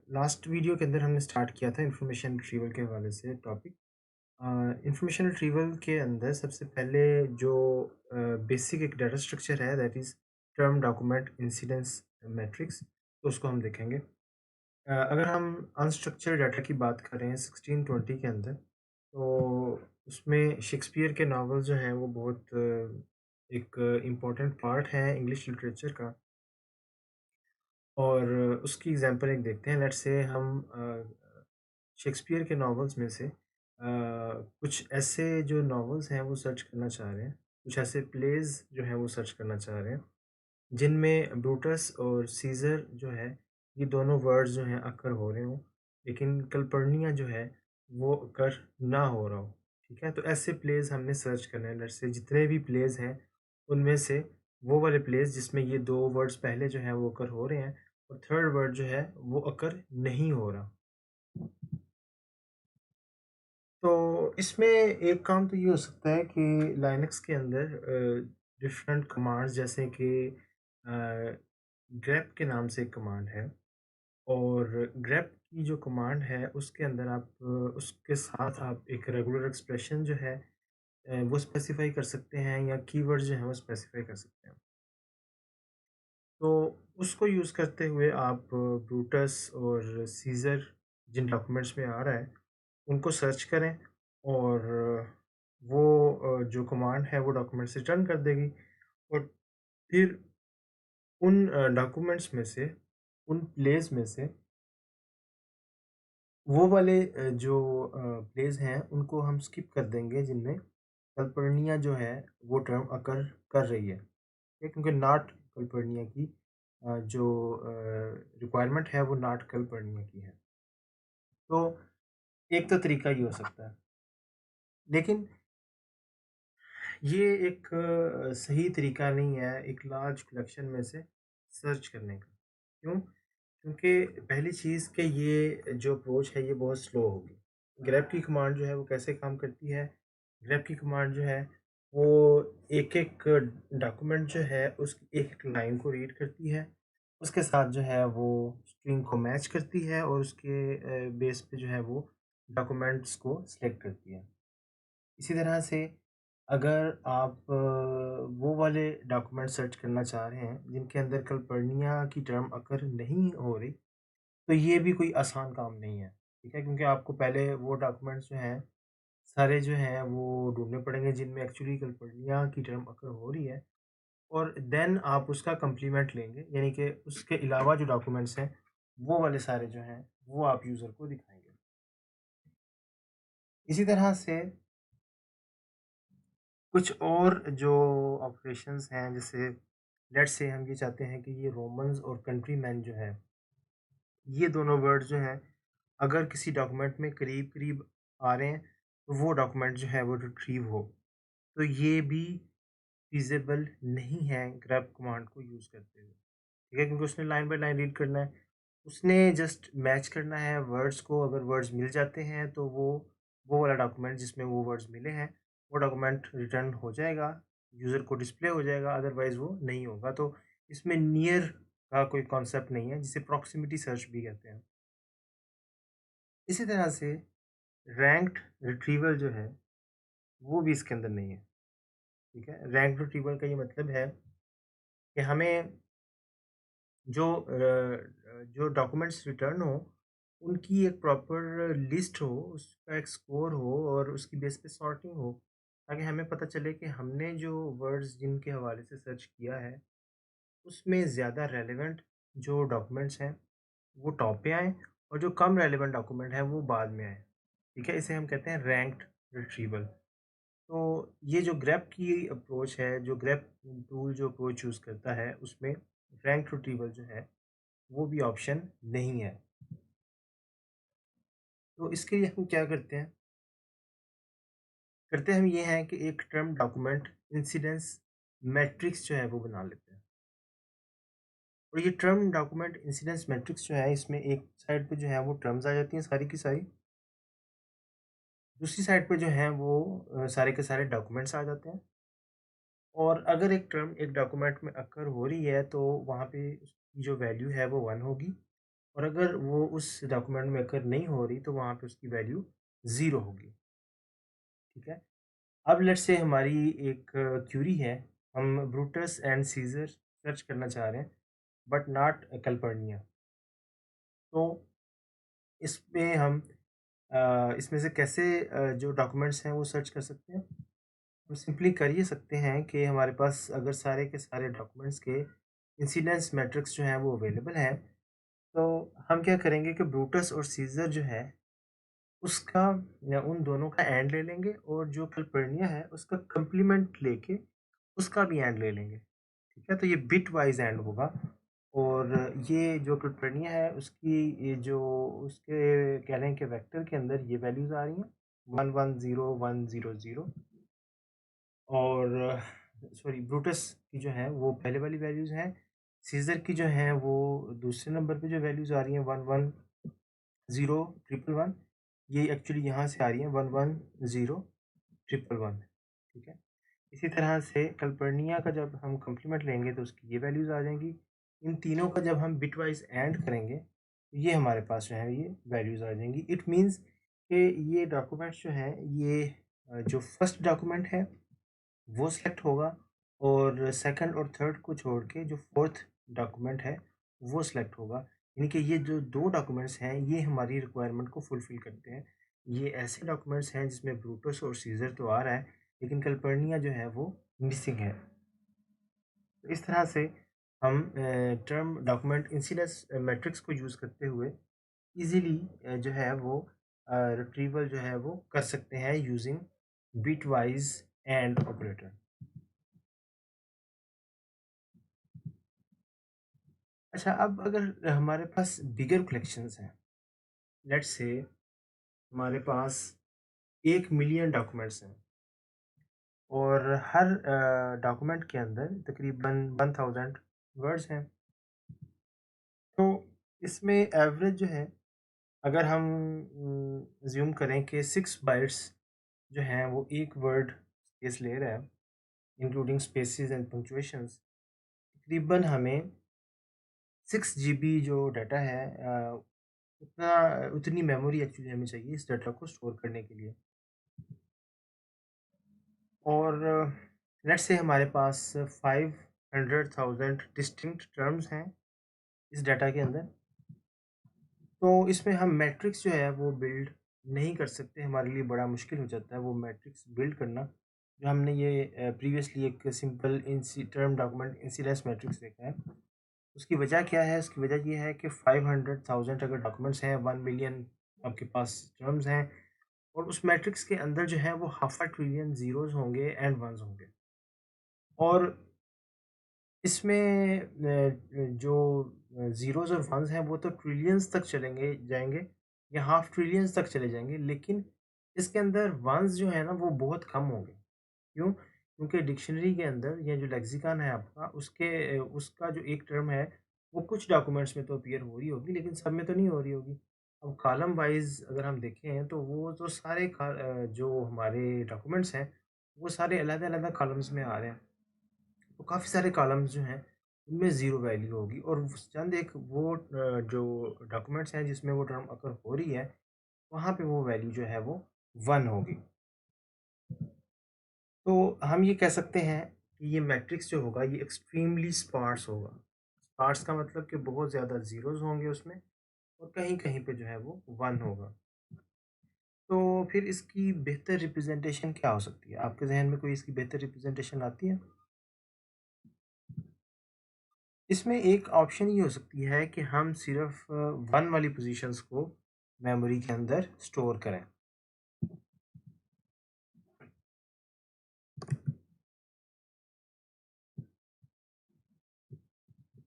Last video के अंदर हमने स्टार्ट किया था इंफॉर्मेशन रिट्रीवल के हवाले से टॉपिक। इंफॉर्मेशन रिट्रीवल के अंदर सबसे पहले जो बेसिक एक डाटा स्ट्रक्चर है that is term document incidence matrix, तो उसको हम देखेंगे। अगर हम अनस्ट्रक्चर्ड डाटा की बात करें 1620 के अंदर, तो उसमें शेक्सपियर के नावल जो हैं वो बहुत एक इम्पोर्टेंट पार्ट है इंग्लिश लिटरेचर का। और उसकी एग्ज़ाम्पल एक देखते हैं। लेट्स से हम शेक्सपियर के नॉवेल्स में से कुछ ऐसे जो नॉवेल्स हैं वो सर्च करना चाह रहे हैं, कुछ ऐसे प्लेज़ जो हैं वो सर्च करना चाह रहे हैं, जिनमें ब्रूटस और सीज़र जो है, ये दोनों वर्ड्स जो हैं अकर हो रहे हों, लेकिन कल्पर्निया जो है वो अकर ना हो रहा हो। ठीक है? तो ऐसे प्लेज़ हमने सर्च करने हैं। लेट्स से जितने भी प्लेज़ हैं, उनमें से वो वाले प्लेस जिसमें ये 2 वर्ड्स पहले जो हैं वो अकर हो रहे हैं और थर्ड वर्ड जो है वो अकर नहीं हो रहा। तो इसमें एक काम तो ये हो सकता है कि लाइनक्स के अंदर डिफरेंट कमांड्स जैसे कि ग्रेप के नाम से एक कमांड है, और ग्रेप की जो कमांड है उसके अंदर आप उसके साथ आप एक रेगुलर एक्सप्रेशन जो है वो स्पेसिफाई कर सकते हैं, या कीवर्ड जो है वो स्पेसिफाई कर सकते हैं। तो उसको यूज़ करते हुए आप ब्रूटस और सीज़र जिन डॉक्यूमेंट्स में आ रहा है, उनको सर्च करें, और वो जो कमांड है वो डॉक्यूमेंट्स रिटर्न कर देगी। और फिर उन डॉक्यूमेंट्स में से, उन प्लेस में से वो वाले जो प्लेस हैं उनको हम स्किप कर देंगे जिनमें कल्पनिया जो है वो टर्म अकर कर रही है। ठीक है? क्योंकि नॉट कल्पनिया की जो रिक्वायरमेंट है वो नॉट कल्पनिया की है। तो एक तो तरीका ये हो सकता है, लेकिन ये एक सही तरीका नहीं है एक लार्ज कलेक्शन में से सर्च करने का। क्यों? क्योंकि पहली चीज़ कि ये जो अप्रोच है ये बहुत स्लो होगी। ग्रेप की कमांड जो है वो कैसे काम करती है? ग्रेप की कमांड जो है वो एक-एक डॉक्यूमेंट जो है उसकी एक-एक लाइन को रीड करती है। उसके साथ जो है वो स्ट्रिंग को मैच करती है और उसके बेस पे जो है वो डॉक्यूमेंट्स को सिलेक्ट करती है। इसी तरह से अगर आप वो वाले डॉक्यूमेंट सर्च करना चाह रहे हैं जिनके अंदर कल्पनिया की टर्म अकर नहीं हो रही, तो ये भी कोई आसान काम नहीं है। ठीक है? क्योंकि आपको पहले वो डॉक्यूमेंट्स जो हैं, सारे जो हैं वो ढूँढने पड़ेंगे जिनमें एक्चुअली कल्पनिया की टर्म अकर हो रही है, और देन आप उसका कॉम्प्लीमेंट लेंगे, यानी कि उसके अलावा जो डॉक्यूमेंट्स हैं, वो वाले सारे जो हैं, वो आप यूज़र को दिखाएँगे। इसी तरह से कुछ और जो ऑपरेशंस हैं, जैसे लेट्स से हम ये चाहते हैं कि ये रोमन्स और कंट्रीमैन जो है, ये दोनों वर्ड जो हैं अगर किसी डॉक्यूमेंट में करीब-करीब आ रहे हैं, तो वो डॉक्यूमेंट जो है वो रिट्रीव हो। तो ये भी फ़ीज़िबल नहीं है ग्रैब कमांड को यूज़ करते हुए। ठीक है? क्योंकि उसने लाइन बाय लाइन रीड करना है। उसने जस्ट मैच करना है वर्ड्स को, अगर वर्ड्स मिल जाते हैं तो वो वाला डॉक्यूमेंट जिसमें वो वर्ड्स मिले हैं, वो डॉक्यूमेंट रिटर्न हो जाएगा, यूज़र को डिस्प्ले हो जाएगा, अदरवाइज़ वो नहीं होगा। तो इसमें नियर का कोई कॉन्सेप्ट नहीं है, जिसे प्रॉक्सिमिटी सर्च भी कहते हैं। इसी तरह से रैंक्ड रिट्रीवल जो है, वो भी इसके अंदर नहीं है। ठीक है? रैंक्ड रिट्रीवल का ये मतलब है कि हमें जो डॉक्यूमेंट्स रिटर्न हो, उनकी एक प्रॉपर लिस्ट हो, उसका एक स्कोर हो और उसकी बेस पे सॉर्टिंग हो, ताकि हमें पता चले कि हमने जो वर्ड्स जिनके हवाले से सर्च किया है, उसमें ज़्यादा रेलेवेंट जो डॉक्यूमेंट्स हैं, वो टॉप पे आएँ, और जो कम रेलेवेंट डॉक्यूमेंट हैं, वो बाद में आएँ। ठीक है? इसे हम कहते हैं रैंक्ड रिट्रीवल। तो ये जो ग्रेप की अप्रोच है, जो ग्रेप टूल जो अप्रोच यूज़ करता है, उसमें रैंक रिट्रीवल जो है वो भी ऑप्शन नहीं है। तो इसके लिए हम क्या करते हम ये हैं कि एक टर्म डॉक्यूमेंट इंसिडेंस मैट्रिक्स जो है वो बना लेते हैं। और ये टर्म डॉक्यूमेंट इंसिडेंस मैट्रिक्स जो है, इसमें एक साइड पे जो है वो टर्म्स आ जाती हैं सारी की सारी, दूसरी साइड पे जो है वो सारे के सारे डॉक्यूमेंट्स आ जाते हैं। और अगर एक टर्म एक डॉक्यूमेंट में अकर हो रही है, तो वहाँ पे उसकी जो वैल्यू है वो 1 होगी, और अगर वो उस डॉक्यूमेंट में अकर नहीं हो रही तो वहाँ पे उसकी वैल्यू 0 होगी। ठीक है? अब लेट्स से हमारी एक क्यूरी है, हम ब्रूटस एंड सीज़र सर्च करना चाह रहे हैं बट नॉट कैलपर्निया। तो इसमें हम इसमें से कैसे जो डॉक्यूमेंट्स हैं वो सर्च कर सकते हैं? हम सिंपली कर ये सकते हैं कि हमारे पास अगर सारे के सारे डॉक्यूमेंट्स के इंसिडेंस मैट्रिक्स जो हैं वो अवेलेबल हैं, तो हम क्या करेंगे कि ब्रूटस और सीज़र जो है उसका या उन दोनों का एंड ले लेंगे और जो कैलपर्निया है उसका कंप्लीमेंट लेके उसका भी एंड ले लेंगे। ठीक है? तो ये बिट वाइज़ एंड होगा और ये जो कैलपर्निया है उसकी ये जो उसके कह लें कि वेक्टर के अंदर ये वैल्यूज़ आ रही हैं 110100 और सॉरी ब्रूटस की जो है वो पहले वाली वैल्यूज़ हैं, सीज़र की जो हैं वो दूसरे नंबर पे जो वैल्यूज़ आ रही हैं 110111 ये एक्चुअली यहाँ से आ रही हैं 110111 ठीक है? इसी तरह से कैलपर्निया का जब हम कॉम्प्लीमेंट लेंगे तो उसकी ये वैल्यूज़ आ जाएँगी। इन तीनों का जब हम बिटवाइज़ एंड करेंगे, तो ये हमारे पास जो है ये वैल्यूज़ आ जाएँगी। इट मीन्स कि ये डॉक्यूमेंट्स जो हैं ये जो फर्स्ट डॉक्यूमेंट है वो सिलेक्ट होगा और सेकंड और थर्ड को छोड़ के जो फोर्थ डॉक्यूमेंट है वो सिलेक्ट होगा। यानी कि ये जो 2 डॉक्यूमेंट्स हैं ये हमारी रिक्वायरमेंट को फुलफ़िल करते हैं। ये ऐसे डॉक्यूमेंट्स हैं जिसमें ब्रूटस और सीज़र तो आ रहा है, लेकिन कैलपर्निया जो है वो मिसिंग है। तो इस तरह से हम टर्म डॉक्यूमेंट इंसिडेंस मैट्रिक्स को यूज़ करते हुए ईज़िली जो है वो रिट्रीवल जो है वो कर सकते हैं यूज़िंग बिटवाइज़ एंड ऑपरेटर। अच्छा, अब अगर हमारे पास बिगर कलेक्शंस हैं, लेट्स से हमारे पास 1 मिलियन डॉक्यूमेंट्स हैं और हर डॉक्यूमेंट के अंदर तकरीबन 1000 वर्ड्स हैं। तो इसमें एवरेज जो है अगर हम ज़्यूम करें कि 6 बाइट्स जो हैं वो 1 वर्ड स्पेस ले रहा है, इंक्लूडिंग स्पेसेस एंड पंक्चुएशंस, तकरीबन हमें 6 जीबी जो डाटा है उतना उतनी मेमोरी एक्चुअली हमें चाहिए इस डाटा को स्टोर करने के लिए। और लेट्स से हमारे पास 500,000 डिस्टिंक्ट टर्म्स हैं इस डाटा के अंदर, तो इसमें हम मैट्रिक्स जो है वो बिल्ड नहीं कर सकते, हमारे लिए बड़ा मुश्किल हो जाता है वो मैट्रिक्स बिल्ड करना। जो हमने ये प्रीवियसली एक सिंपल इंसी टर्म डॉक्यूमेंट इंसिडेंस मैट्रिक्स देखा है, उसकी वजह क्या है? उसकी वजह ये है कि 500,000 अगर डॉक्यूमेंट्स हैं, 1 मिलियन आपके पास टर्म्स हैं और उस मैट्रिक्स के अंदर जो है वो हाफ अ ट्रिलियन ज़ीरोज़ होंगे एंड वन्स होंगे। और इसमें जो ज़ीरोज़ और वन्स हैं वो तो ट्रिलियंस तक चलेंगे जाएँगे या हाफ ट्रिलियंस तक चले जाएँगे, लेकिन इसके अंदर वन्स जो है ना वो बहुत कम होंगे। क्यों? क्योंकि डिक्शनरी के अंदर या जो लेक्सिकन है आपका उसके उसका जो एक टर्म है वो कुछ डॉक्यूमेंट्स में तो अपीयर हो रही होगी लेकिन सब में तो नहीं हो रही होगी। अब कॉलम वाइज़ अगर हम देखें तो वो तो सारे जो हमारे डॉक्यूमेंट्स हैं वो सारे अलग-अलग कॉलम्स में आ रहे हैं। तो काफ़ी सारे कॉलम्स जो हैं उनमें ज़ीरो वैल्यू होगी और चंद एक वो जो डॉक्यूमेंट्स हैं जिसमें वो टर्म अकर हो रही है वहाँ पे वो वैल्यू जो है वो 1 होगी। तो हम ये कह सकते हैं कि ये मैट्रिक्स जो होगा ये एक्सट्रीमली स्पार्स होगा। स्पार्स का मतलब कि बहुत ज़्यादा ज़ीरोज़ होंगे उसमें और कहीं-कहीं पे जो है वो 1 होगा। तो फिर इसकी बेहतर रिप्रेज़ेंटेशन क्या हो सकती है? आपके ज़हन में कोई इसकी बेहतर रिप्रेज़ेंटेशन आती है? इसमें एक ऑप्शन ये हो सकती है कि हम सिर्फ़ 1 वाली पोज़ीशंस को मेमोरी के अंदर स्टोर करें।